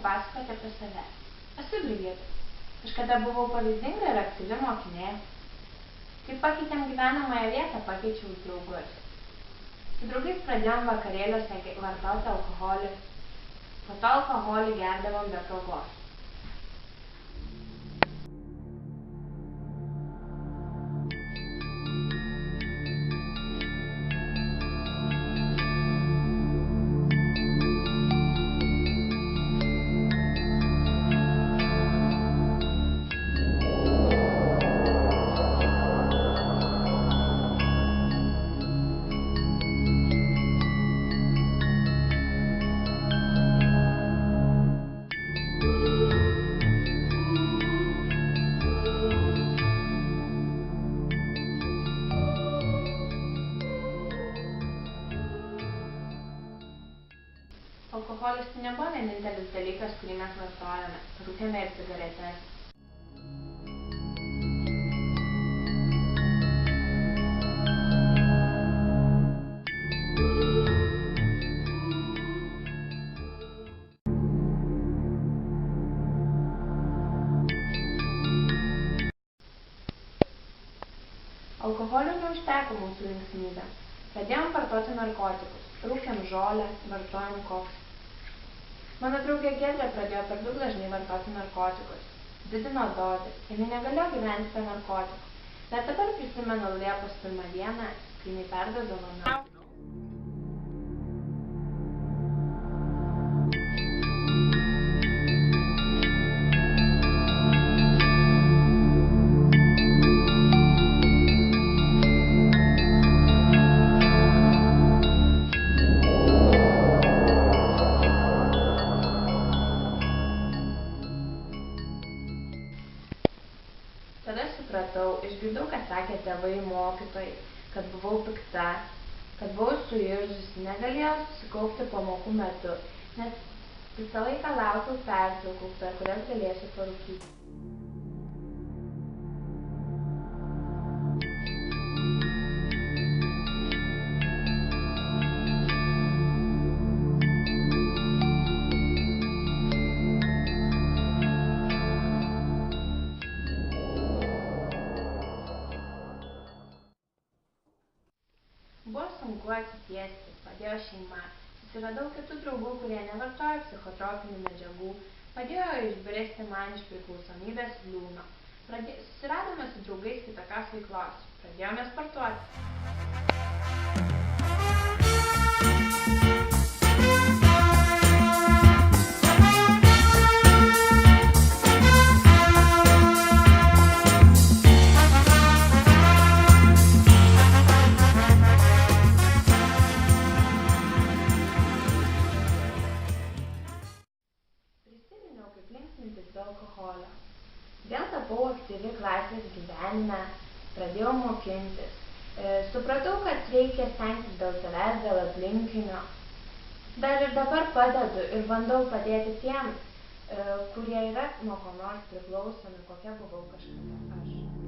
papasakoti apie save. Esu Brigita. Kažkada buvau pavyzdinga ir aktyvi mokinė. Kai pakeitėm gyvenamąją vietą, pakeičiau draugus. Su draugais pradėjom vakarėliuose vartoti alkoholį. Po to alkoholį gerdavom be progos. Alkoholis tai nebuvo vienintelis dalykas, kurį mes vartojame. Rūkėme ir cigaretes. Alkoholio neužteko mūsų linksmybėms. Pradėjom vartoti narkotikus. Rūkėm žolę, vartojom koksą. Mano draugė Giedrė pradėjo per daug dažnai vartoti narkotikus. Didino dozę. Jinai negalėjo gyventi be narkotikų. Bet dabar prisimenu Liepos 1 dieną, kai jinai perdozavo narkotikų. Tada supratau, išgirdau, ką sakė tėvai, mokytojai, kad buvau pikta, kad buvau suirzusi, negalėjau susikaupti pamokų metu, nes visą laiką laukiau pertraukų, per kurias galėsiu parūkyti. Buvo sunku atsitiesti, padėjo šeima. Susiradau kitų draugų, kurie nevartojo psichotropinių medžiagų, padėjo išbristi man iš priklausomybės liūno. Susiradome su draugais kitokios veiklos, pradėjome sportuoti. Kaip linksmintis be alkoholio. Vėl tapau aktyvi klasės gyvenime, pradėjau mokintis. Supratau, kad reikia stengtis dėl savęs, dėl aplinkinių. Dar ir dabar padedu ir bandau padėti tiems, kurie yra nuo ko nors priklausomi, kokia buvau kažkada aš.